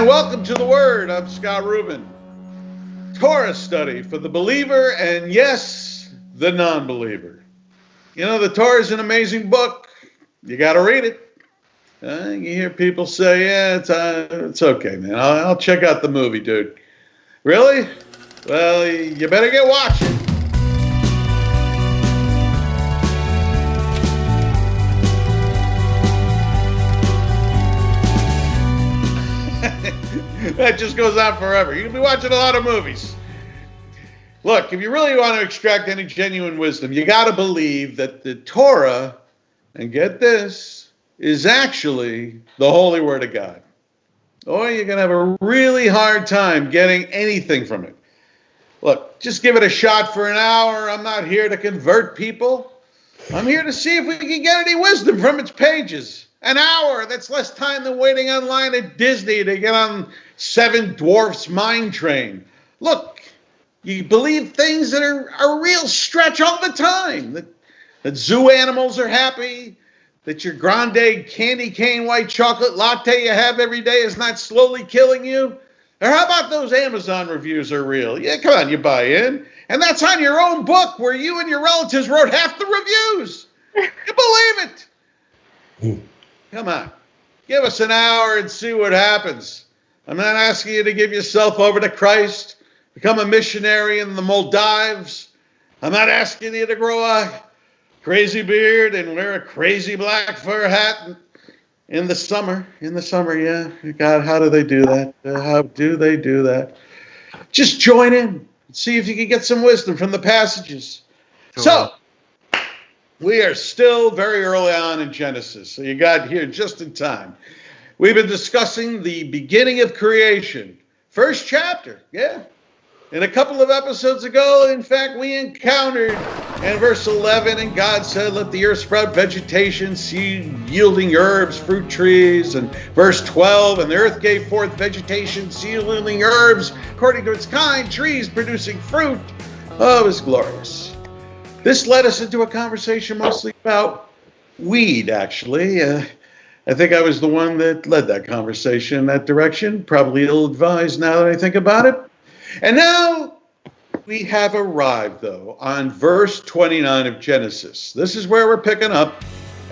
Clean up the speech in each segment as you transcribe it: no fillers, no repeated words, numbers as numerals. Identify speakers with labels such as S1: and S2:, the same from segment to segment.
S1: welcome to the Word. I'm Scott Rubin. Torah study for the believer and, yes, the non-believer. You know, the Torah is an amazing book. You got to read it. You hear people say, yeah, it's okay, man. I'll check out the movie, dude. Really? Well, you better get watching. That just goes on forever. You can be watching a lot of movies. Look, if you really want to extract any genuine wisdom, you got to believe that the Torah, and get this, is actually the holy word of God. Or you're going to have a really hard time getting anything from it. Look, just give it a shot for an hour. I'm not here to convert people. I'm here to see if we can get any wisdom from its pages. An hour, that's less time than waiting online at Disney to get on Seven Dwarfs Mine Train. Look, you believe things that are a real stretch all the time. That zoo animals are happy, that your grande candy cane white chocolate latte you have every day is not slowly killing you. Or how about those Amazon reviews are real? Yeah, come on, you buy in. And that's on your own book where you and your relatives wrote half the reviews. You believe it? Come on, give us an hour and see what happens. I'm not asking you to give yourself over to Christ, become a missionary in the Maldives. I'm not asking you to grow a crazy beard and wear a crazy black fur hat in the summer. In the summer, yeah. God, how do they do that? How do they do that? Just join in and see if you can get some wisdom from the passages. Cool. So, we are still very early on in Genesis, so you got here just in time. We've been discussing the beginning of creation. First chapter, yeah. And a couple of episodes ago, in fact, we encountered in verse 11, and God said, let the earth sprout vegetation, seed-yielding herbs, fruit trees. And verse 12, and the earth gave forth vegetation, seed-yielding herbs, according to its kind, trees producing fruit. Oh, it was glorious. This led us into a conversation mostly about weed, actually. I think I was the one that led that conversation in that direction. Probably ill-advised now that I think about it. And now we have arrived, though, on verse 29 of Genesis. This is where we're picking up.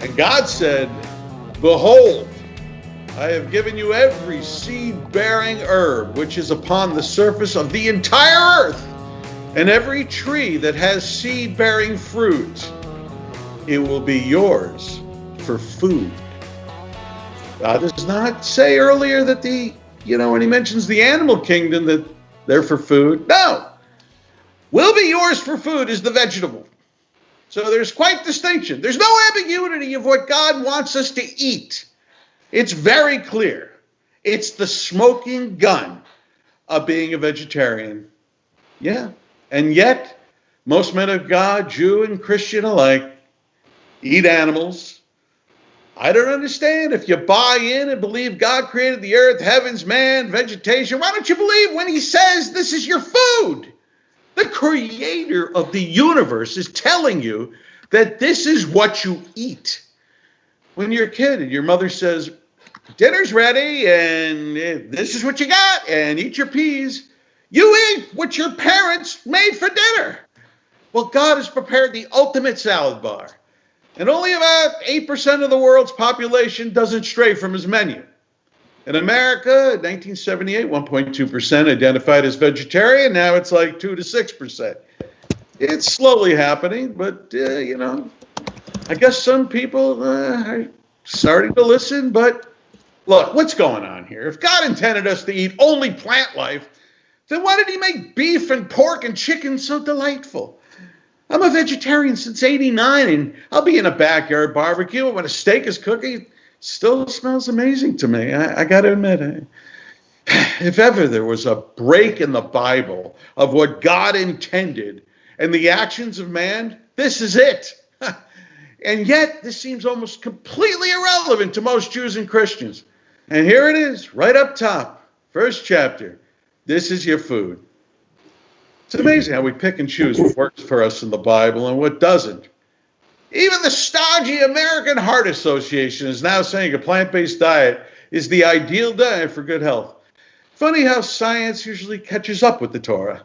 S1: And God said, behold, I have given you every seed-bearing herb which is upon the surface of the entire earth, and every tree that has seed-bearing fruit, it will be yours for food. God does not say earlier that when he mentions the animal kingdom, that they're for food. No. Will be yours for food is the vegetable. So there's quite distinction. There's no ambiguity of what God wants us to eat. It's very clear. It's the smoking gun of being a vegetarian. Yeah. And yet, most men of God, Jew and Christian alike, eat animals. I don't understand. If you buy in and believe God created the earth, heavens, man, vegetation, why don't you believe when he says this is your food? The creator of the universe is telling you that this is what you eat. When you're a kid and your mother says, dinner's ready and this is what you got and eat your peas, you eat what your parents made for dinner. Well, God has prepared the ultimate salad bar. And only about 8% of the world's population doesn't stray from his menu. In America, in 1978, 1.2% identified as vegetarian. Now it's like 2 to 6%. It's slowly happening, but, I guess some people are starting to listen. But look, what's going on here? If God intended us to eat only plant life, then why did he make beef and pork and chicken so delightful? I'm a vegetarian since '89, and I'll be in a backyard barbecue when a steak is cooking. It still smells amazing to me. I got to admit, if ever there was a break in the Bible of what God intended and the actions of man, this is it. And yet, this seems almost completely irrelevant to most Jews and Christians. And here it is, right up top, first chapter. This is your food. It's amazing how we pick and choose what works for us in the Bible and what doesn't. Even the stodgy American Heart Association is now saying a plant-based diet is the ideal diet for good health. Funny how science usually catches up with the Torah.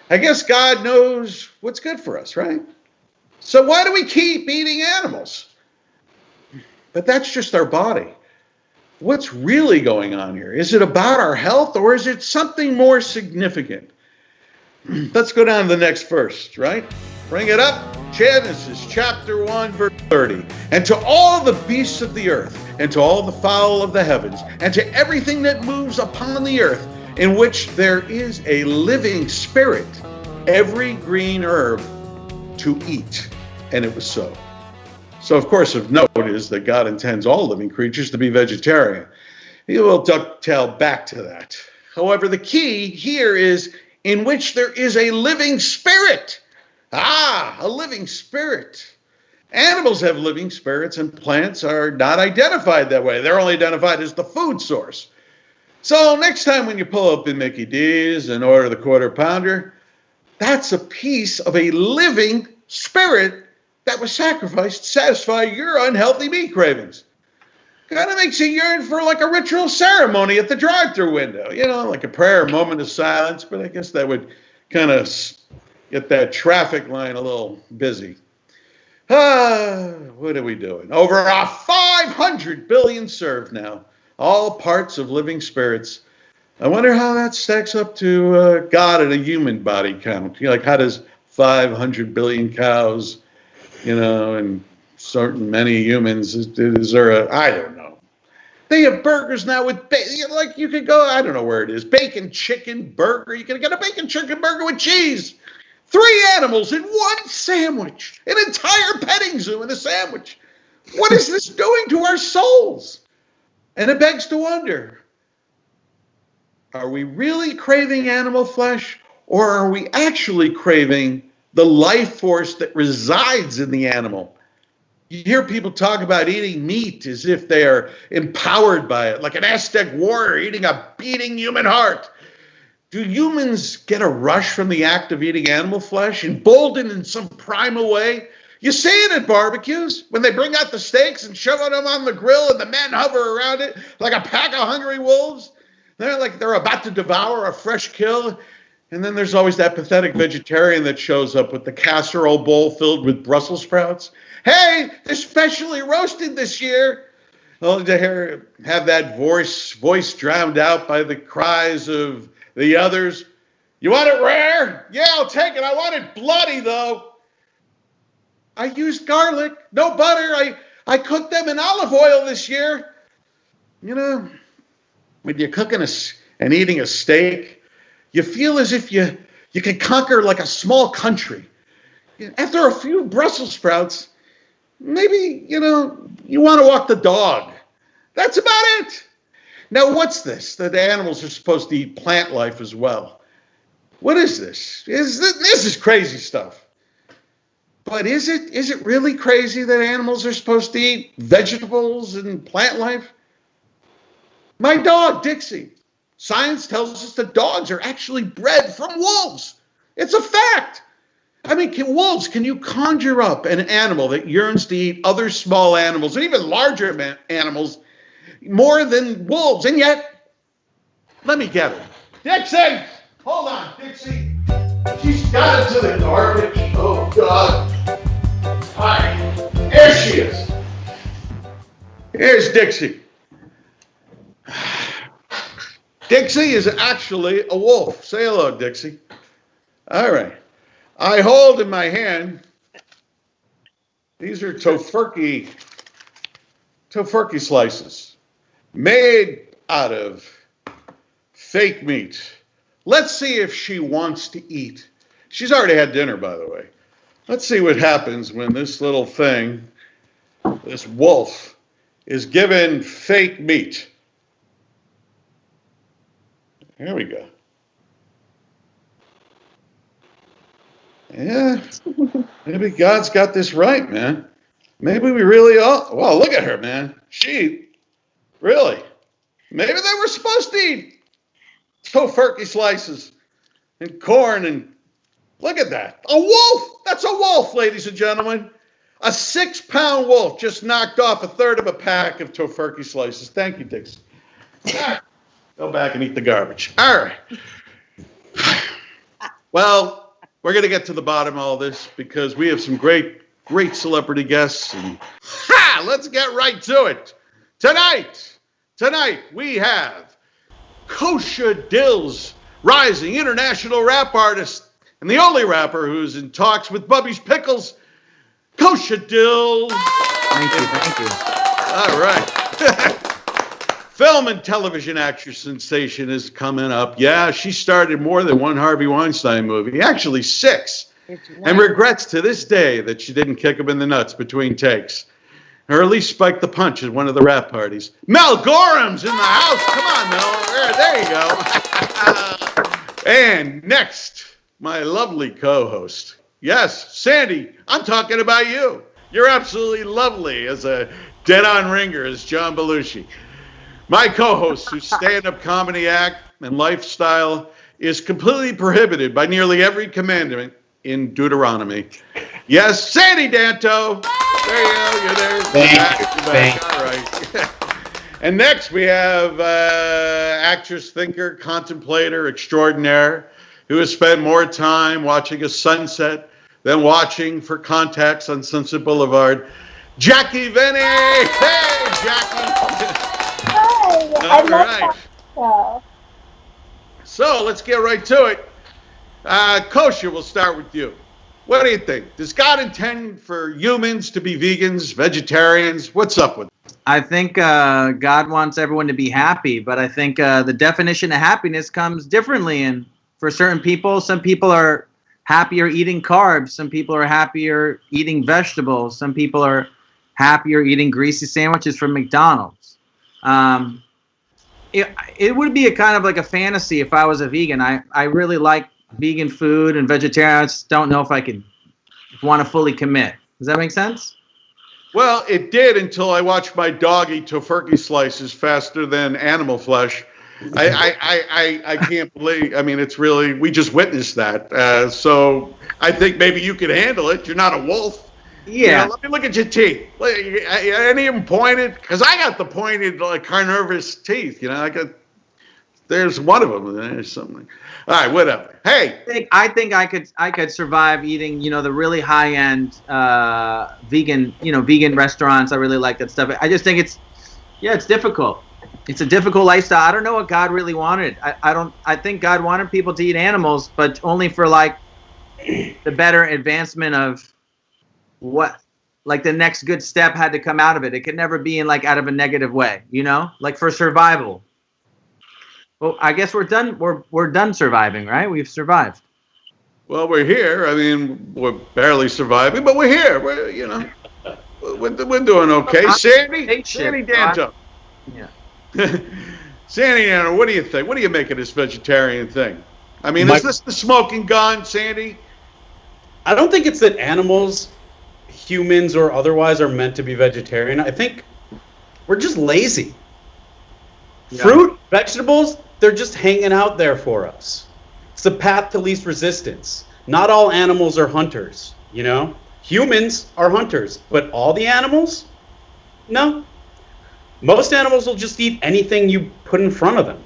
S1: I guess God knows what's good for us, right? So why do we keep eating animals? But that's just our body. What's really going on here? Is it about our health or is it something more significant? Let's go down to the next verse, right? Bring it up. Genesis chapter 1, verse 30. And to all the beasts of the earth, and to all the fowl of the heavens, and to everything that moves upon the earth, in which there is a living spirit, every green herb to eat. And it was so. So, of course, of note is that God intends all living creatures to be vegetarian. He will dovetail back to that. However, the key here is in which there is a living spirit. Ah, a living spirit. Animals have living spirits and plants are not identified that way. They're only identified as the food source. So next time when you pull up in Mickey D's and order the quarter pounder, that's a piece of a living spirit that was sacrificed to satisfy your unhealthy meat cravings. Kind of makes you yearn for like a ritual ceremony at the drive-thru window, you know, like a prayer, moment of silence, but I guess that would kind of get that traffic line a little busy. What are we doing? Over 500 billion served now, all parts of living spirits. I wonder how that stacks up to God and a human body count. You know, like how does 500 billion cows, you know, and certain many humans, is there a, I don't know. They have burgers now with, like you could go, I don't know where it is, bacon chicken burger. You can get a bacon chicken burger with cheese. 3 animals in one sandwich, an entire petting zoo in a sandwich. What is this doing to our souls? And it begs to wonder, are we really craving animal flesh, or are we actually craving the life force that resides in the animal? You hear people talk about eating meat as if they are empowered by it, like an Aztec warrior eating a beating human heart. Do humans get a rush from the act of eating animal flesh, emboldened in some primal way? You see it at barbecues when they bring out the steaks and shove them on the grill and the men hover around it like a pack of hungry wolves. They're like they're about to devour a fresh kill. And then there's always that pathetic vegetarian that shows up with the casserole bowl filled with Brussels sprouts. Hey, they're specially roasted this year. Only to have that voice drowned out by the cries of the others. You want it rare? Yeah, I'll take it. I want it bloody, though. I used garlic, no butter. I cooked them in olive oil this year. You know, when you're cooking and eating a steak, you feel as if you can conquer like a small country. After a few Brussels sprouts, maybe, you know, you want to walk the dog. That's about it. Now, what's this? That animals are supposed to eat plant life as well. What is this? This is crazy stuff. But is it really crazy that animals are supposed to eat vegetables and plant life? My dog, Dixie. Science tells us that dogs are actually bred from wolves. It's a fact. I mean, can you conjure up an animal that yearns to eat other small animals and even larger animals more than wolves? And yet, let me get her. Dixie! Hold on, Dixie. She's got it to the garbage. Oh, God. Hi. There she is. Here's Dixie. Dixie is actually a wolf. Say hello, Dixie. All right. I hold in my hand, these are tofurkey slices made out of fake meat. Let's see if she wants to eat. She's already had dinner, by the way. Let's see what happens when this little thing, this wolf, is given fake meat. Here we go. Yeah, maybe God's got this right, man. Maybe we really all, well, look at her, man. She, really. Maybe they were supposed to eat tofurkey slices and corn and, look at that. A wolf! That's a wolf, ladies and gentlemen. A 6-pound wolf just knocked off a third of a pack of tofurkey slices. Thank you, Dixie. Go back and eat the garbage. All right. Well, we're going to get to the bottom of all this because we have some great celebrity guests. And let's get right to it. Tonight, we have Kosha Dilz, rising international rap artist, and the only rapper who's in talks with Bubby's Pickles, Kosha Dilz.
S2: Thank you.
S1: All right. Film and television actress sensation is coming up. Yeah, she starred in more than one Harvey Weinstein movie, actually 6, and regrets to this day that she didn't kick him in the nuts between takes, or at least spike the punch at one of the rap parties. Mel Gorham's in the house. Come on, Mel. There you go. And next, my lovely co-host. Yes, Sandy, I'm talking about you. You're absolutely lovely as a dead-on ringer as John Belushi. My co-host, whose stand-up comedy act and lifestyle is completely prohibited by nearly every commandment in Deuteronomy. Yes, Sandy Danto. There you go. You're there.
S2: Thank you.
S1: All right. And next we have actress, thinker, contemplator extraordinaire, who has spent more time watching a sunset than watching for contacts on Sunset Boulevard, Jacqi Sandy. Hey, Jacqi. All right. So let's get right to it. Kosha, we'll start with you. What do you think? Does God intend for humans to be vegans, vegetarians? What's up with it?
S2: I think God wants everyone to be happy, but I think the definition of happiness comes differently. And for certain people, some people are happier eating carbs. Some people are happier eating vegetables. Some people are happier eating greasy sandwiches from McDonald's. It would be a kind of like a fantasy if I was a vegan. I really like vegan food and vegetarian. I just don't know if I could want to fully commit. Does that make sense?
S1: Well, it did until I watched my dog eat tofurkey slices faster than animal flesh. I can't believe. I mean, it's really, we just witnessed that. So I think maybe you could handle it. You're not a wolf.
S2: Yeah.
S1: Let me look at your teeth. Any of them pointed? Because I got the pointed, like, carnivorous teeth. There's one of them. There's something. All right, whatever. Hey.
S2: I think I could survive eating, the really high end vegan restaurants. I really like that stuff. I just think it's difficult. It's a difficult lifestyle. I don't know what God really wanted. I think God wanted people to eat animals, but only for like the better advancement of what, like the next good step had to come out of it. It could never be in like out of a negative way, like for survival. Well, I guess we're done. We're done surviving, right? We've survived.
S1: Well, we're here. I mean, we're barely surviving, but we're here. We're doing okay. Sandy Danto.
S2: Yeah.
S1: Sandy Danto, what do you think? What do you make of this vegetarian thing? I mean, is this the smoking gun, Sandy?
S3: I don't think it's that animals, humans or otherwise, are meant to be vegetarian. I think we're just lazy. Yeah. Fruit, vegetables, they're just hanging out there for us. It's the path to least resistance. Not all animals are hunters, Humans are hunters, but all the animals? No. Most animals will just eat anything you put in front of them.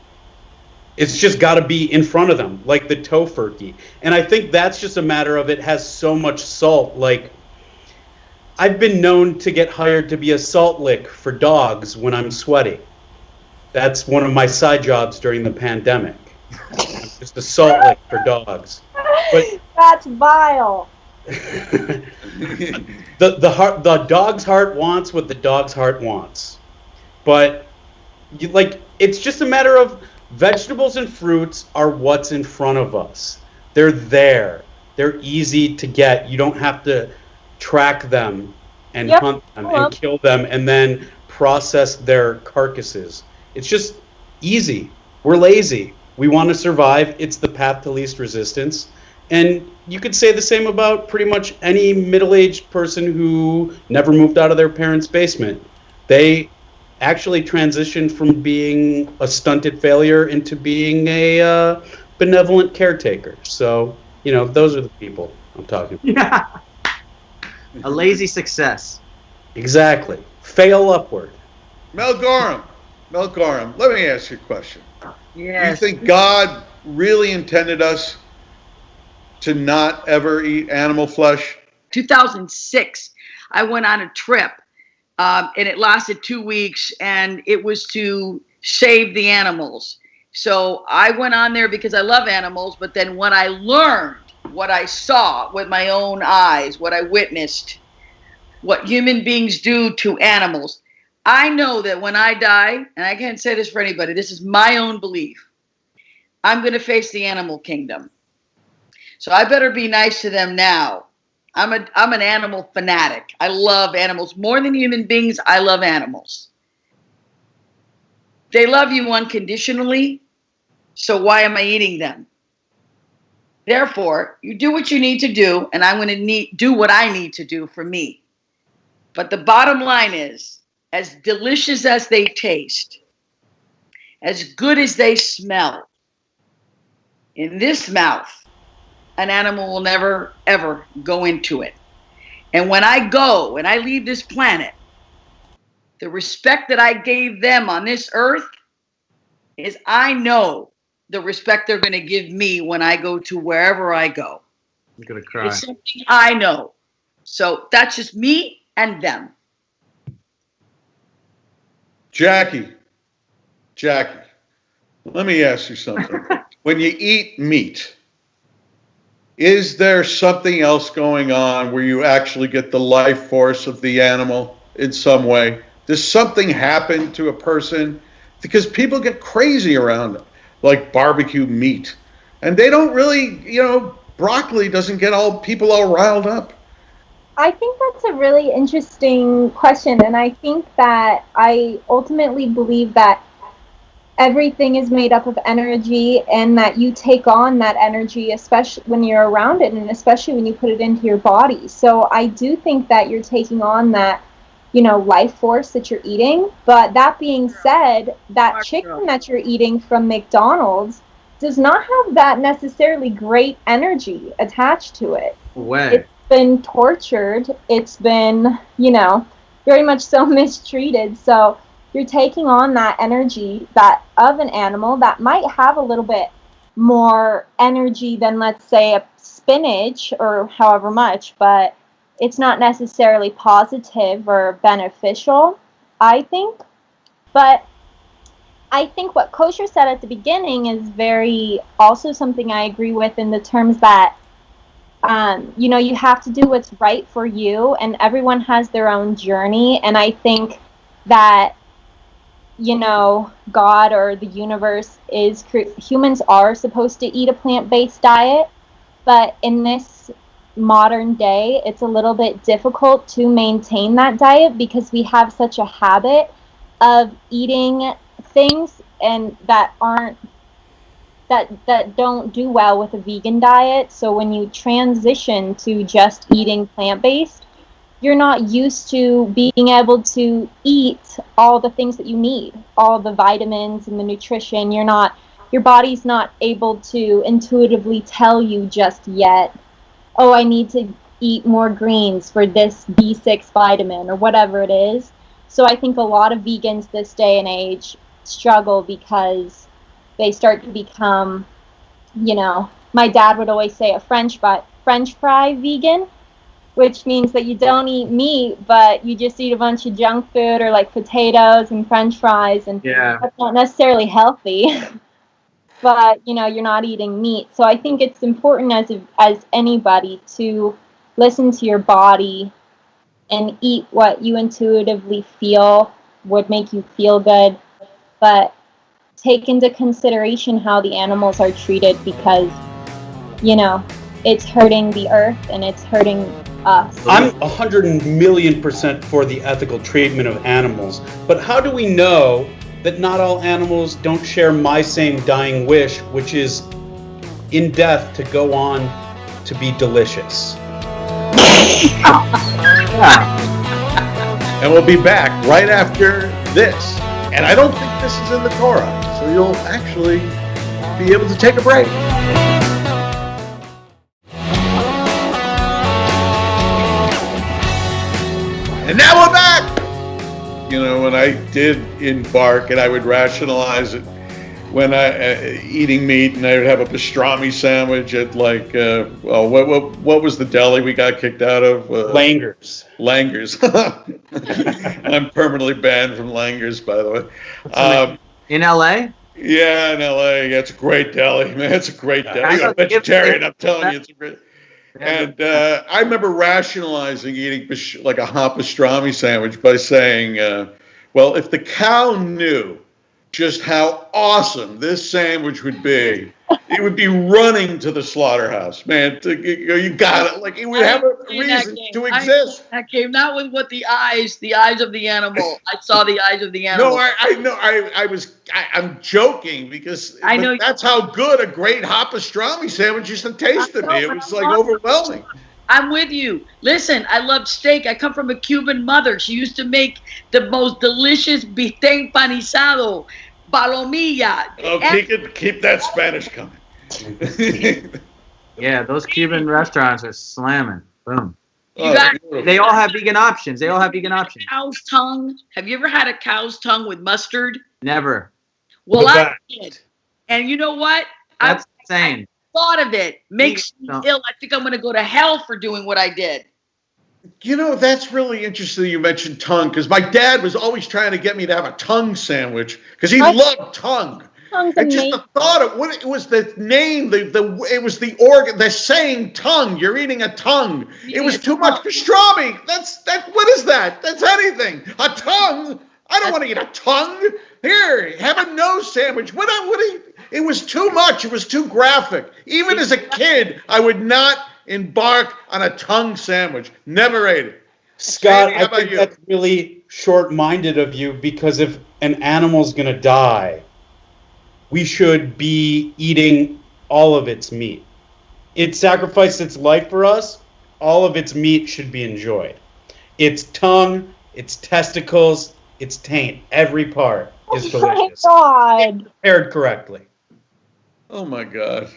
S3: It's just got to be in front of them, like the tofurkey. And I think that's just a matter of it has so much salt. Like, I've been known to get hired to be a salt lick for dogs when I'm sweaty. That's one of my side jobs during the pandemic. Just a salt lick for dogs. But
S4: that's vile.
S3: the dog's heart wants what the dog's heart wants. But it's just a matter of vegetables and fruits are what's in front of us. They're there. They're easy to get. You don't have to track them and hunt them and kill them and then process their carcasses. It's just easy. We're lazy. We want to survive. It's the path to least resistance. And you could say the same about pretty much any middle-aged person who never moved out of their parents' basement. They actually transitioned from being a stunted failure into being a benevolent caretaker. So, those are the people I'm talking about.
S2: Yeah. A lazy success.
S3: Exactly. Fail upward.
S1: Mel Gorham, let me ask you a question.
S5: Yes.
S1: You think God really intended us to not ever eat animal flesh?
S5: 2006, I went on a trip, and it lasted 2 weeks, and it was to save the animals. So I went on there because I love animals, but then when I learned, what I saw with my own eyes, what I witnessed, what human beings do to animals, I know that when I die, and I can't say this for anybody, this is my own belief, I'm going to face the animal kingdom. So I better be nice to them now. I'm an animal fanatic. I love animals more than human beings. I love animals. They love you unconditionally, so why am I eating them? Therefore, you do what you need to do, and I'm going to do what I need to do for me. But the bottom line is, as delicious as they taste, as good as they smell, in this mouth, an animal will never, ever go into it. And when I go and I leave this planet, the respect that I gave them on this earth is I know the respect they're going to give me when I go to wherever I go.
S2: I'm going to cry.
S5: It's something I know. So that's just me and them.
S1: Jacqi, let me ask you something. When you eat meat, is there something else going on where you actually get the life force of the animal in some way? Does something happen to a person? Because people get crazy around like barbecue meat. And they don't really, broccoli doesn't get people all riled up.
S4: I think that's a really interesting question, and I think that I ultimately believe that everything is made up of energy, and that you take on that energy, especially when you're around it, and especially when you put it into your body. So I do think that you're taking on that, life force that you're eating. But that being said, that chicken that you're eating from McDonald's does not have that necessarily great energy attached to it. It's been tortured. It's been, very much so mistreated. So you're taking on that energy that of an animal that might have a little bit more energy than, let's say, a spinach or however much, but it's not necessarily positive or beneficial, I think. But I think what Kosher said at the beginning is very also something I agree with, in the terms that you have to do what's right for you, and everyone has their own journey. And I think that God or the universe humans are supposed to eat a plant-based diet, but in this modern day, it's a little bit difficult to maintain that diet because we have such a habit of eating things and that don't do well with a vegan diet. So when you transition to just eating plant-based, you're not used to being able to eat all the things that you need, all the vitamins and the nutrition. Your body's not able to intuitively tell you just yet, oh, I need to eat more greens for this B6 vitamin or whatever it is. So I think a lot of vegans this day and age struggle because they start to become, my dad would always say a French fry vegan, which means that you don't eat meat, but you just eat a bunch of junk food or like potatoes and French fries, and that's not necessarily healthy. But you're not eating meat. So I think it's important as anybody to listen to your body and eat what you intuitively feel would make you feel good, but take into consideration how the animals are treated, because it's hurting the earth and it's hurting us.
S3: I'm 100,000,000% for the ethical treatment of animals, but how do we know that not all animals don't share my same dying wish, which is in death to go on to be delicious?
S1: And we'll be back right after this. And I don't think this is in the Torah, so you'll actually be able to take a break. And now we're back! When I did embark and I would rationalize it, when I eating meat, and I would have a pastrami sandwich at like what was the deli we got kicked out of?
S3: Langers.
S1: Langers. I'm permanently banned from Langers, by the way.
S2: In LA?
S1: Yeah, in LA. Yeah, it's a great deli, man. It's a great deli. You're a vegetarian, I'm telling you, it's a great. And I remember rationalizing eating like a hot pastrami sandwich by saying, well, if the cow knew just how awesome this sandwich would be, it would be running to the slaughterhouse, man. You got it. Like, it would have a reason to exist.
S5: That came not with what the eyes of the animal. I saw the eyes of the animal.
S1: No, I know. I'm joking because
S5: I know
S1: that's how good a great hot pastrami sandwich used to taste to me. It was like overwhelming.
S5: I'm with you. Listen, I love steak. I come from a Cuban mother. She used to make the most delicious bistec empanizado, palomilla.
S1: Oh, keep that Spanish coming.
S2: Yeah, those Cuban restaurants are slamming. Boom.
S5: They
S2: all have vegan options.
S5: Cow's tongue. Have you ever had a cow's tongue with mustard?
S2: Never.
S5: Well, I did. And you know what?
S2: That's insane.
S5: Thought of it makes me ill. I think I'm going to go to hell for doing what I did.
S1: You know, that's really interesting you mentioned tongue, because my dad was always trying to get me to have a tongue sandwich because he loved tongue. And just the thought of what it was, the name, it was the organ, the saying tongue. You're eating a tongue. It was too much pastrami. What is that? That's anything. A tongue. I don't want to eat a tongue. Here, have a nose sandwich. It was too much. It was too graphic. Even as a kid, I would not embark on a tongue sandwich. Never ate it.
S3: Scott, I think that's really short-minded of you, because if an animal's going to die, we should be eating all of its meat. It sacrificed its life for us. All of its meat should be enjoyed. Its tongue, its testicles, its taint, every part is delicious.
S4: Oh my God.
S3: Prepared correctly.
S1: Oh my God.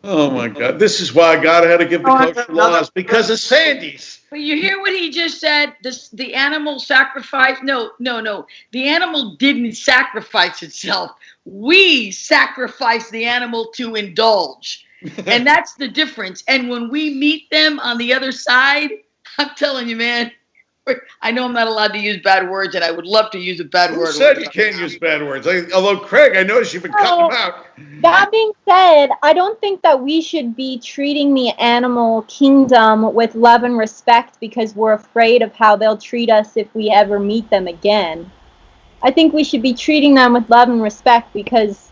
S1: Oh my God. This is why God had to give the kosher laws, because of Sandy's.
S5: But you hear what he just said? The animal sacrificed. No. The animal didn't sacrifice itself. We sacrificed the animal to indulge. And that's the difference. And when we meet them on the other side, I'm telling you, man, I know I'm not allowed to use bad words, and I would love to use a bad word.
S1: Who said you can't use bad words? Although, Craig, I noticed you've been cutting them out.
S4: That being said, I don't think that we should be treating the animal kingdom with love and respect because we're afraid of how they'll treat us if we ever meet them again. I think we should be treating them with love and respect because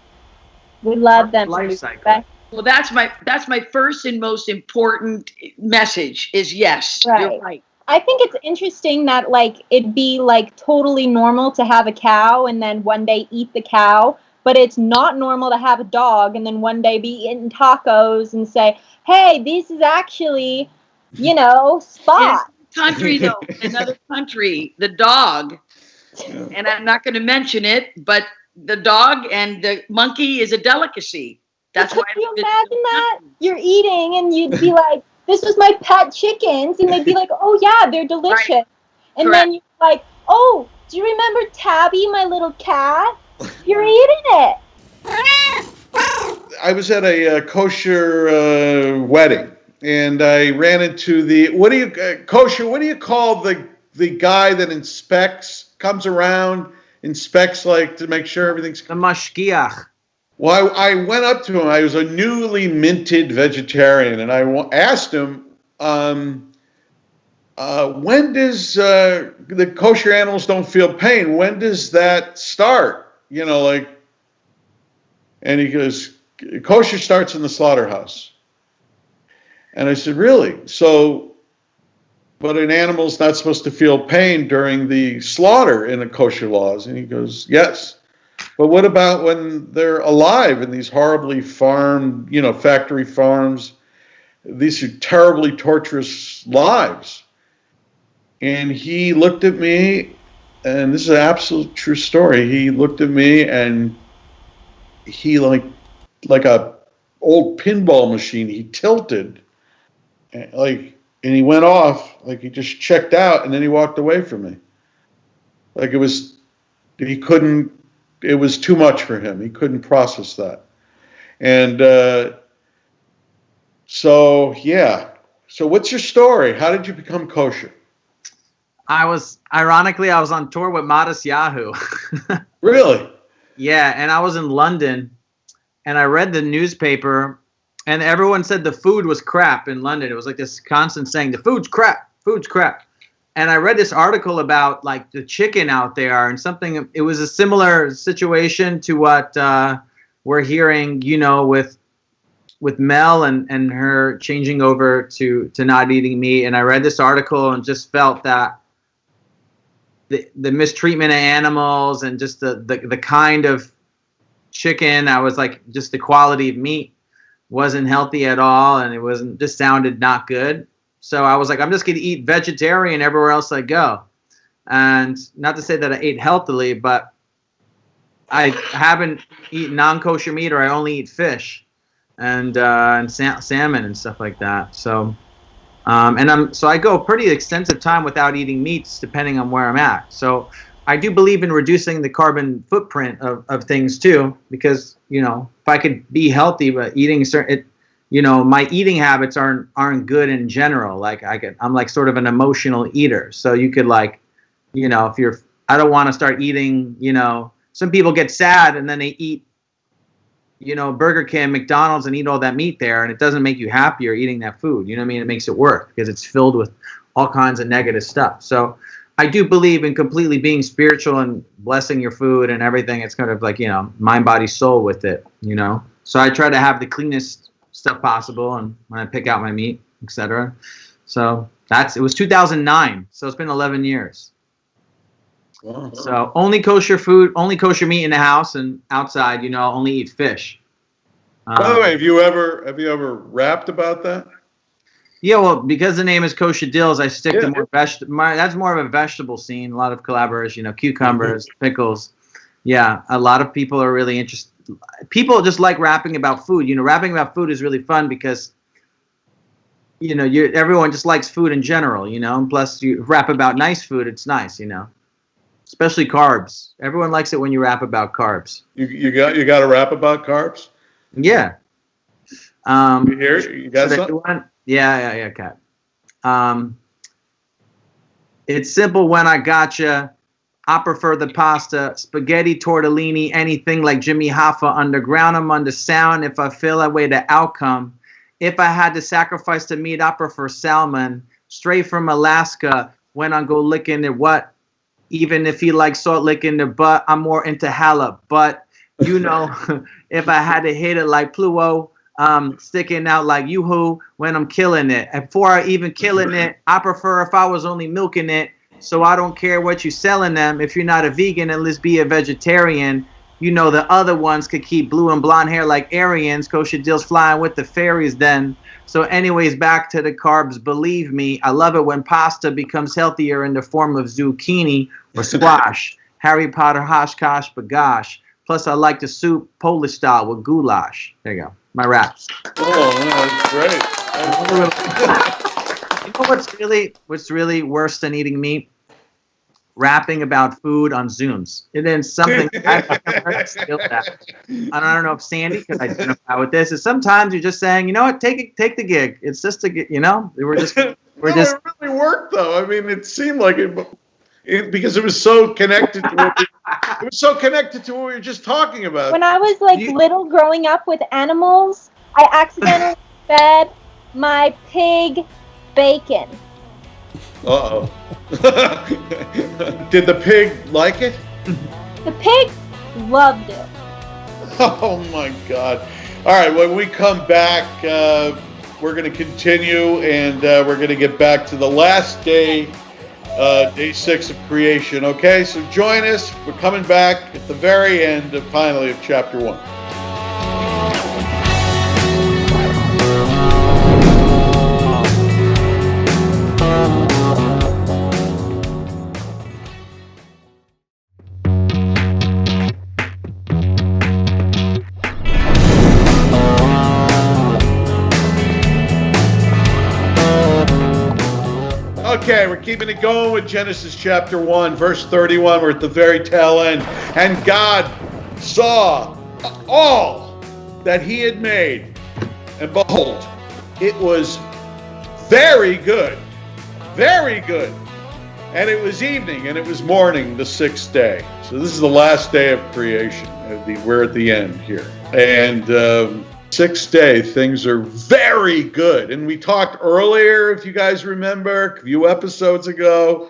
S4: we love them.
S2: Life cycle.
S5: Well, that's my first and most important message is yes,
S4: Right.
S5: You're right.
S4: I think it's interesting that, like, it'd be, like, totally normal to have a cow and then one day eat the cow, but it's not normal to have a dog and then one day be eating tacos and say, hey, this is actually, Spot.
S5: Country, though, another country, the dog, and I'm not going to mention it, but the dog and the monkey is a delicacy. That's why.
S4: Can you imagine that? You're eating and you'd be like, this was my pet chickens, and they'd be like, oh yeah, they're delicious. Right. And then you're like, oh, do you remember Tabby, my little cat? You're eating it.
S1: I was at a kosher wedding, and I ran into kosher, what do you call the guy that comes around, inspects, like, to make sure everything's...
S2: The mashgiach.
S1: Well, I went up to him. I was a newly minted vegetarian, and I asked him, when does the kosher animals don't feel pain? When does that start? And he goes, kosher starts in the slaughterhouse. And I said, really? But an animal's not supposed to feel pain during the slaughter in the kosher laws? And he goes, yes. But what about when they're alive in these horribly farmed, factory farms? These are terribly torturous lives. And he looked at me, and this is an absolute true story. He looked at me, and he, like a old pinball machine, he tilted, and he went off, like he just checked out, and then he walked away from me. Like he couldn't it was too much for him. He couldn't process that. And so, yeah. So what's your story? How did you become kosher?
S2: Ironically, I was on tour with Modest Yahoo.
S1: Really?
S2: Yeah, and I was in London, and I read the newspaper, and everyone said the food was crap in London. It was like this constant saying, the food's crap, food's crap. And I read this article about like the chicken out there and something. It was a similar situation to what we're hearing, you know, with Mel and her changing over to not eating meat. And I read this article and just felt that the mistreatment of animals and just the kind of chicken, I was like, just the quality of meat wasn't healthy at all, and it wasn't, just sounded not good. So I was like, I'm just going to eat vegetarian everywhere else I go. And not to say that I ate healthily, but I haven't eaten non-kosher meat, or I only eat fish and salmon and stuff like that. So so I go pretty extensive time without eating meats, depending on where I'm at. So I do believe in reducing the carbon footprint of things too, because, you know, if I could be healthy, but eating you know, my eating habits aren't good in general. Like I'm like sort of an emotional eater. So you could, like, you know, I don't want to start eating, you know, some people get sad and then they eat, you know, Burger King, McDonald's, and eat all that meat there, and it doesn't make you happier eating that food. You know what I mean? It makes it worse because it's filled with all kinds of negative stuff. So I do believe in completely being spiritual and blessing your food and everything. It's kind of like, you know, mind, body, soul with it, you know. So I try to have the cleanest stuff possible, and when I pick out my meat, etc. So it was 2009, so it's been 11 years.
S1: Wow.
S2: So only kosher food, only kosher meat in the house, and outside, you know, only eat fish.
S1: By the way, have you ever rapped about that?
S2: Yeah, well, because the name is Kosha Dilz, I stick to more that's more of a vegetable scene. A lot of collaborators, you know, cucumbers, pickles. Yeah, a lot of people are really interested. People just like rapping about food. You know, rapping about food is really fun because, you know, everyone just likes food in general, you know. And plus, you rap about nice food, it's nice, you know. Especially carbs. Everyone likes it when you rap about carbs.
S1: You got to rap about carbs?
S2: Yeah.
S1: You got something?
S2: Yeah, Kat. It's simple when I gotcha. I prefer the pasta, spaghetti, tortellini, anything like Jimmy Hoffa. Underground, I'm under sound. If I feel that way, the outcome. If I had to sacrifice the meat, I prefer salmon. Straight from Alaska, when I go licking it, what? Even if you like salt licking the butt, I'm more into halib. But, you know, if I had to hit it like Pluto, sticking out like Yoo-hoo when I'm killing it. And before I even killing it, I prefer if I was only milking it. So I don't care what you're selling them. If you're not a vegan, at least be a vegetarian. You know, the other ones could keep blue and blonde hair like Aryans. Kosha Dilz flying with the fairies then. So anyways, back to the carbs. Believe me, I love it when pasta becomes healthier in the form of zucchini or squash. Harry Potter, Hoshkosh, Bagosh. Plus, I like the soup Polish style with goulash. There you go. My raps.
S1: Oh, that's great.
S2: You know what's really worse than eating meat? Rapping about food on Zooms. It is something I steal that. And I don't know if Sandy could identify with this. Is sometimes you're just saying, you know what, take the gig. It's just you know, It
S1: really worked though. I mean, it seemed like it because it was so connected to what we were just talking about.
S4: When I was like little growing up with animals, I accidentally fed my pig bacon.
S1: Uh-oh. Did the pig like it?
S4: The pig loved it.
S1: Oh my God. All right, when we come back, we're going to continue, and we're going to get back to the last day, day 6 of creation. Okay, so join us. We're coming back at the very end, finally, of chapter 1. Okay, we're keeping it going with Genesis chapter 1, verse 31. We're at the very tail end. And God saw all that he had made, and behold, it was very good, very good. And it was evening, and it was morning, the sixth day. So this is the last day of creation. We're at the end here. And sixth day, things are very good. And we talked earlier, if you guys remember, a few episodes ago,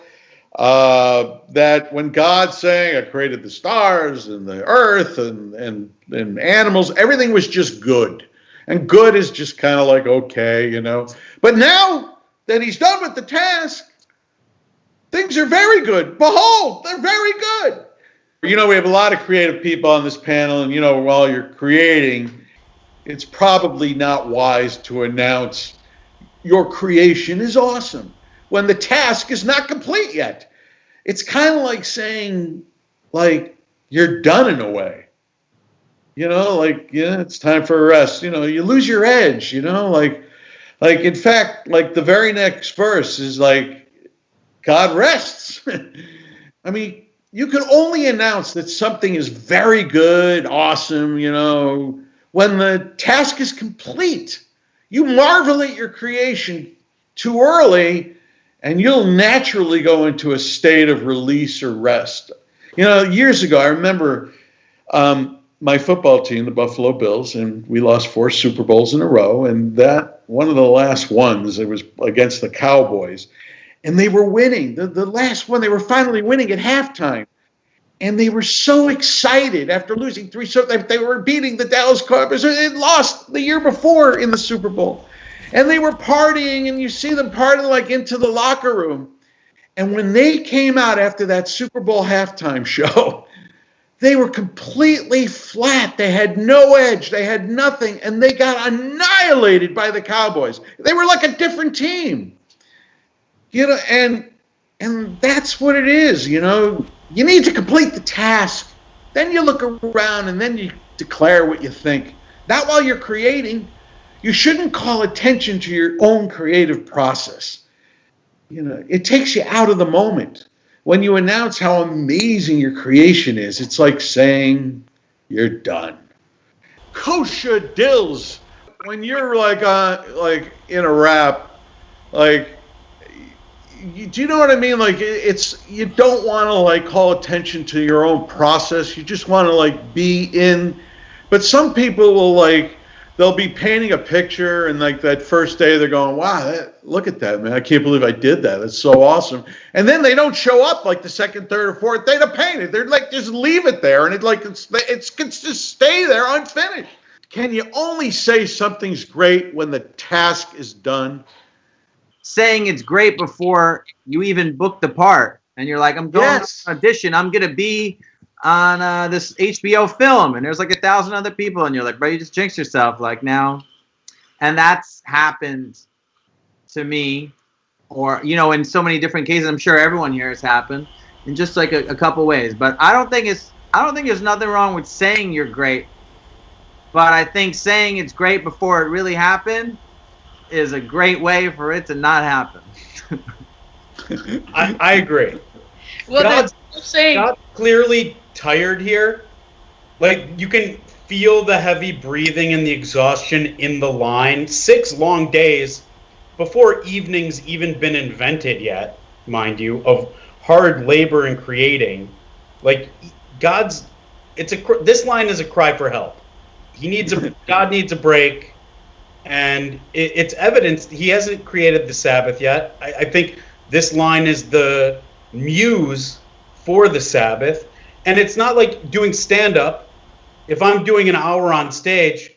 S1: that when God's saying, I created the stars and the earth and animals, everything was just good. And good is just kind of like, okay, you know. But now that he's done with the task, things are very good. Behold, they're very good. You know, we have a lot of creative people on this panel, and, you know, while you're creating, it's probably not wise to announce your creation is awesome when the task is not complete yet. It's kind of like saying, like, you're done in a way. You know, like, yeah, it's time for a rest. You know, you lose your edge, you know, like in fact, like the very next verse is like, God rests. I mean, you can only announce that something is very good, awesome, you know, when the task is complete. You marvel at your creation too early, and you'll naturally go into a state of release or rest. You know, years ago, I remember my football team, the Buffalo Bills, and we lost 4 Super Bowls in a row, and that one of the last ones, it was against the Cowboys. And they were winning. The last one, they were finally winning at halftime. And they were so excited after losing 3. So they were beating the Dallas Cowboys. They had lost the year before in the Super Bowl. And they were partying, and you see them partying like into the locker room. And when they came out after that Super Bowl halftime show, they were completely flat. They had no edge. They had nothing. And they got annihilated by the Cowboys. They were like a different team. You know, and that's what it is, you know. You need to complete the task. Then you look around and then you declare what you think. Not while you're creating. You shouldn't call attention to your own creative process. You know, it takes you out of the moment. When you announce how amazing your creation is, it's like saying you're done. Kosha Dilz. When you're like in a rap, like, do you know what I mean? Like, it's, you don't want to like call attention to your own process. You just want to like be in. But some people will like, they'll be painting a picture, and like that first day they're going, wow, look at that, man. I can't believe I did that. That's so awesome. And then they don't show up like the second, third, or fourth day to paint it. They're like, just leave it there. And it's just stay there unfinished. Can you only say something's great when the task is done?
S2: Saying it's great before you even book the part, and you're like, I'm going to audition, I'm gonna be on this HBO film, and there's like 1,000 other people, and you're like, bro, you just jinxed yourself, like, now. And that's happened to me, or, you know, in so many different cases. I'm sure everyone here has happened in just like a couple ways. But I don't think there's nothing wrong with saying you're great, but I think saying it's great before it really happened is a great way for it to not happen.
S3: I agree.
S5: Well,
S3: God's
S5: saying
S3: clearly tired here. Like, you can feel the heavy breathing and the exhaustion in the line. 6 long days before evening's even been invented yet, mind you, of hard labor and creating. Like, this line is a cry for help. God needs a break. And it's evidence he hasn't created the Sabbath yet. I think this line is the muse for the Sabbath. And it's not like doing stand-up. If I'm doing an hour on stage,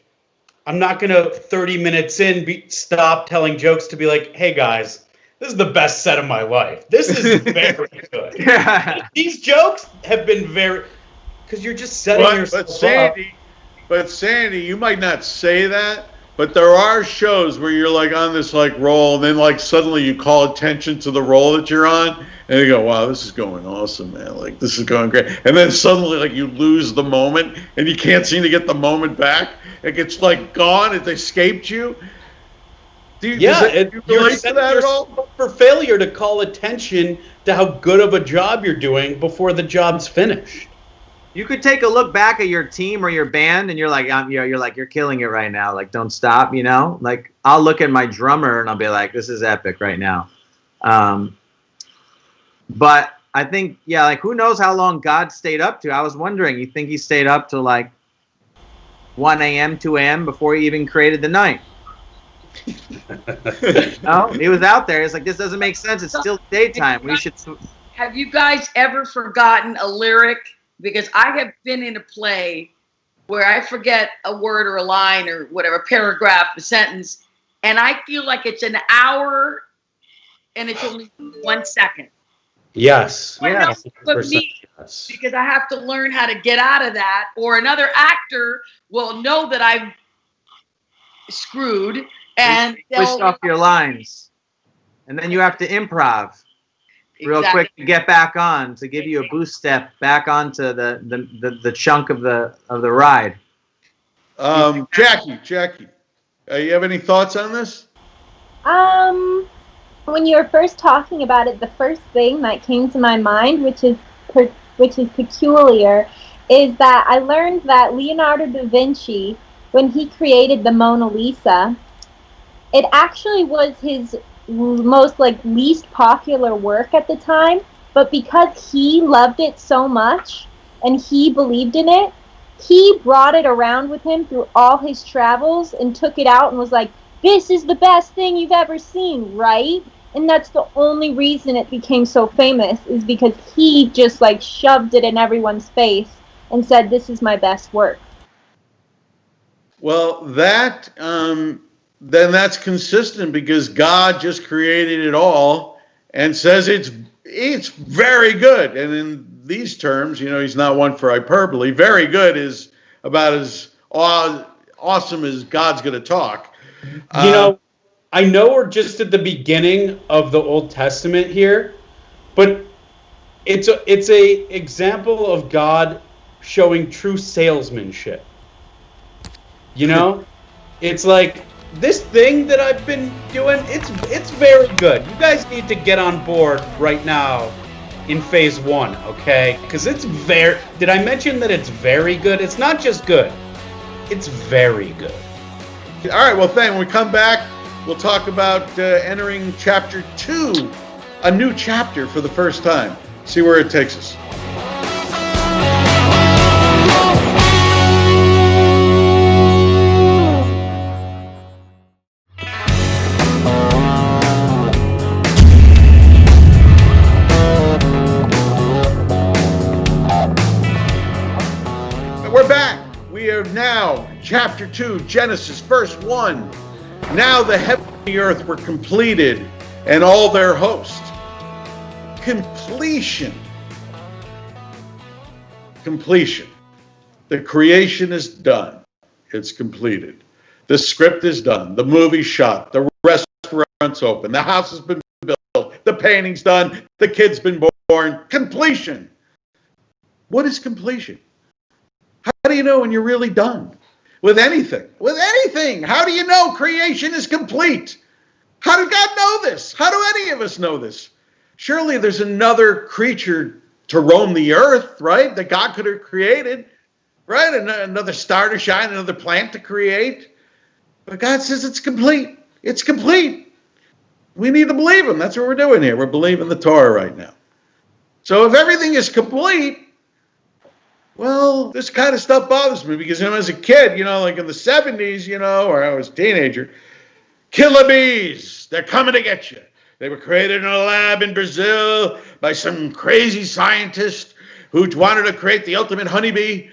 S3: I'm not going to 30 minutes in stop telling jokes to be like, hey, guys, this is the best set of my life. This is very good. Yeah. These jokes have been because you're just setting yourself up.
S1: But Sandy, you might not say that, but there are shows where you're like on this like roll, and then like suddenly you call attention to the role that you're on, and you go, wow, this is going awesome, man. Like, this is going great. And then suddenly like you lose the moment, and you can't seem to get the moment back. It gets like gone. It escaped you. Do you relate to that at all?
S3: For failure to call attention to how good of a job you're doing before the job's finished.
S2: You could take a look back at your team or your band, and you're like, you're killing it right now. Like, don't stop, you know. Like, I'll look at my drummer and I'll be like, this is epic right now. But I think, yeah, like, who knows how long God stayed up to? I was wondering, you think he stayed up to like 1 a.m., 2 a.m. before he even created the night? No, he was out there. It's like, this doesn't make sense. It's still daytime. We should.
S5: Have you guys ever forgotten a lyric? Because I have been in a play where I forget a word or a line or whatever, a paragraph, a sentence, and I feel like it's an hour and it's only 1 second.
S3: Yes.
S5: Yeah. But me,
S3: yes.
S5: because I have to learn how to get out of that, or another actor will know that I'm screwed and
S2: twist off your lines, and then you have to improv real quick to get back on, to give you a boost step back onto the chunk of the ride.
S1: Jacqi, you have any thoughts on this?
S4: When you were first talking about it, the first thing that came to my mind, which is peculiar, is that I learned that Leonardo da Vinci, when he created the Mona Lisa, it actually was his most least popular work at the time, but because he loved it so much and he believed in it, he brought it around with him through all his travels and took it out and was like, this is the best thing you've ever seen, right? And that's the only reason it became so famous, is because he just shoved it in everyone's face and said, this is my best work.
S1: Well, that then that's consistent, because God just created it all and says it's very good. And in these terms, he's not one for hyperbole. Very good is about as awesome as God's going to talk.
S3: I know we're just at the beginning of the Old Testament here, but it's a example of God showing true salesmanship. It's like, this thing that I've been doing, it's very good. You guys need to get on board right now in phase 1, okay? Because did I mention that it's very good? It's not just good, it's very good.
S1: All right, well, when we come back, we'll talk about entering chapter 2, a new chapter for the first time. See where it takes us. We're back. We are now chapter 2, Genesis, verse 1. Now the heaven and the earth were completed, and all their host. Completion. The creation is done. It's completed. The script is done. The movie's shot. The restaurant's open. The house has been built. The painting's done. The kid's been born. Completion. What is completion? How do you know when you're really done? With anything. How do you know creation is complete? How did God know this? How do any of us know this? Surely there's another creature to roam the earth, right? That God could have created, right? Another star to shine, another plant to create. But God says it's complete. It's complete. We need to believe him. That's what we're doing here. We're believing the Torah right now. So if everything is complete, well, this kind of stuff bothers me, because as a kid, like in the 70s, or I was a teenager, killer bees, they're coming to get you. They were created in a lab in Brazil by some crazy scientist who wanted to create the ultimate honeybee.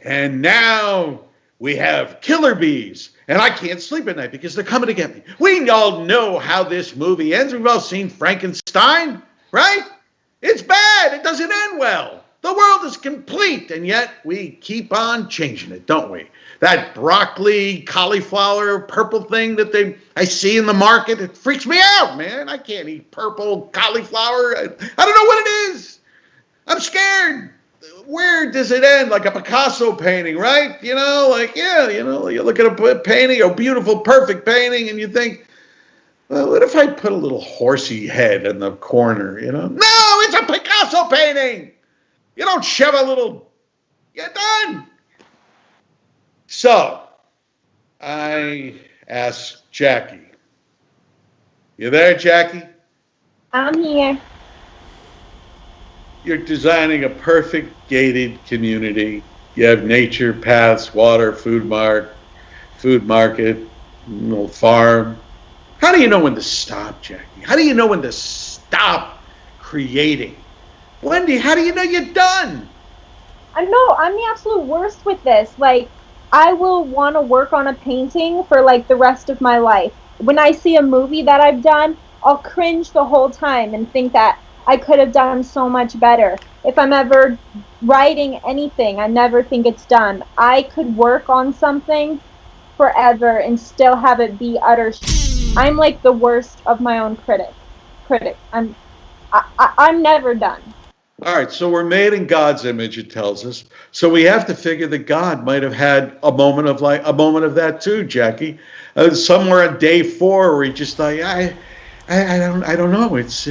S1: And now we have killer bees. And I can't sleep at night because they're coming to get me. We all know how this movie ends. We've all seen Frankenstein, right? It's bad. It doesn't end well. The world is complete, and yet we keep on changing it, don't we? That broccoli, cauliflower, purple thing that I see in the market, it freaks me out, man. I can't eat purple cauliflower. I don't know what it is. I'm scared. Where does it end? Like a Picasso painting, right? You look at a painting, a beautiful, perfect painting, and you think, well, what if I put a little horsey head in the corner, No, it's a Picasso painting. You don't shove a little You're done. So, I asked Jacqi. You there, Jacqi?
S4: I'm here.
S1: You're designing a perfect gated community. You have nature, paths, water, food market, farm. How do you know when to stop, Jacqi? How do you know when to stop creating? How do you know you're done?
S4: I know, I'm the absolute worst with this. Like, I will want to work on a painting for, like, the rest of my life. When I see a movie that I've done, I'll cringe the whole time and think that I could have done so much better. If I'm ever writing anything, I never think it's done. I could work on something forever and still have it be utter I'm like the worst of my own critic. I'm never done.
S1: All right, so we're made in God's image, it tells us. So we have to figure that God might have had a moment of that too, Jacqi. Somewhere on day 4 where he just like, I don't know. It's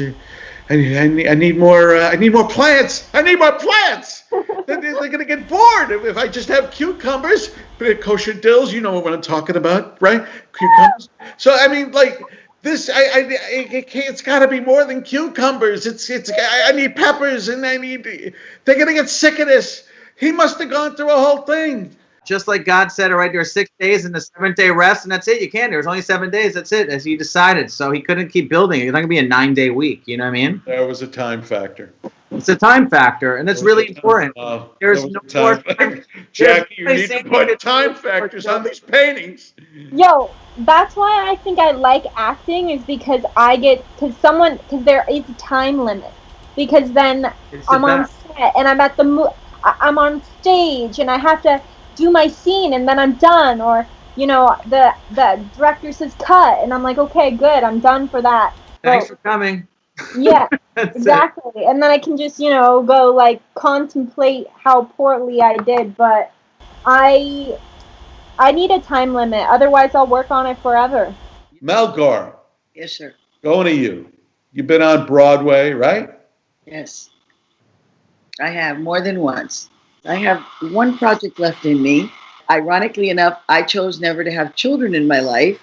S1: I need more plants. I need more plants. They're gonna get bored if I just have cucumbers. Kosha Dilz, you know what I'm talking about, right? Cucumbers. So I mean, like. This, it's got to be more than cucumbers. I need peppers, and they're going to get sick of this. He must have gone through a whole thing.
S2: Just like God said, all right, there are 6 days and the 7th-day rest, and that's it. You can't. There's only 7 days. That's it, as he decided. So he couldn't keep building. It's not going to be a 9-day week. You know what I mean?
S1: There was a time factor.
S2: It's a time factor, and that's really important. There's no more time.
S1: Jacqi, you need to put time factors on these paintings.
S4: Yo, that's why I think I like acting, is because there is a time limit. Because then I'm on set and I'm on stage and I have to do my scene and then I'm done, or the director says cut and I'm like, okay, good, I'm done for that.
S2: Thanks for coming.
S4: Yeah, exactly. And then I can just, go like contemplate how poorly I did, but I need a time limit, otherwise I'll work on it forever.
S1: Mel Gorham.
S5: Yes, sir.
S1: Going to you. You've been on Broadway, right?
S5: Yes. I have more than once. I have one project left in me. Ironically enough, I chose never to have children in my life.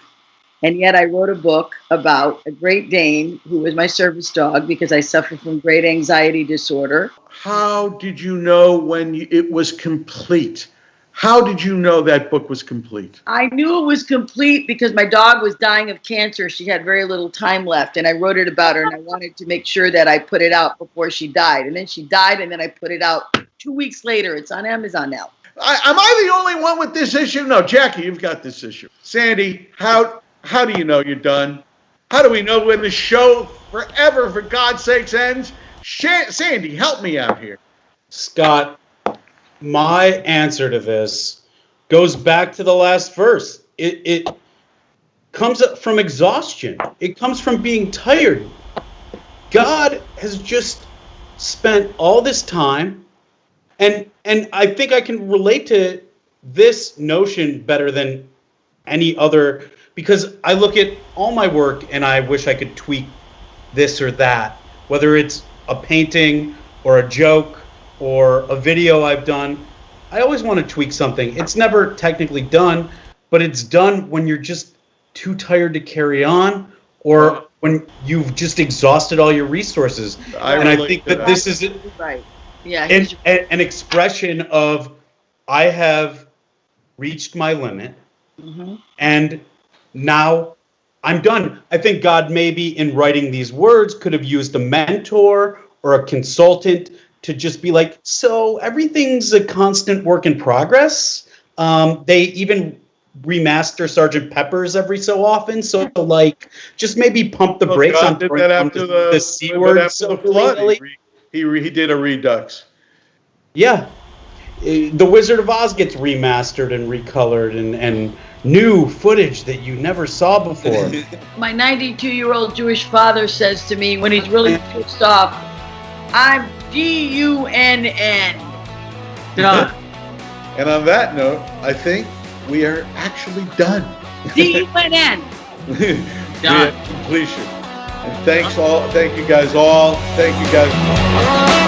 S5: And yet I wrote a book about a Great Dane who was my service dog because I suffer from great anxiety disorder.
S1: How did you know when it was complete? How did you know that book was complete?
S5: I knew it was complete because my dog was dying of cancer. She had very little time left, and I wrote it about her, and I wanted to make sure that I put it out before she died. And then she died, and then I put it out 2 weeks later. It's on Amazon now.
S1: Am I the only one with this issue? No, Jacqi, you've got this issue. Sandy, how do you know you're done? How do we know when the show forever, for God's sakes, ends? Sandy, help me out here.
S3: Scott, my answer to this goes back to the last verse. It comes up from exhaustion. It comes from being tired. God has just spent all this time, and I think I can relate to this notion better than any other, because I look at all my work and I wish I could tweak this or that, whether it's a painting or a joke or a video I've done. I always want to tweak something. It's never technically done, but it's done when you're just too tired to carry on, or when you've just exhausted all your resources. I think that this is
S5: right. Yeah,
S3: an expression of I have reached my limit, and now I'm done. I think God maybe in writing these words could have used a mentor or a consultant to just be like, so everything's a constant work in progress. They even remaster Sgt. Pepper's every so often, so like just maybe pump the brakes on
S1: did that after
S3: the C word.
S1: After the flood, he did a redux.
S3: Yeah, The Wizard of Oz gets remastered and recolored, and new footage that you never saw before.
S5: My 92-year-old Jewish father says to me when he's really pissed off, I'm DUNN. Done.
S1: And on that note, I think we are actually done.
S5: DUNN.
S1: Done. Completion. And thank you guys all. Thank you guys.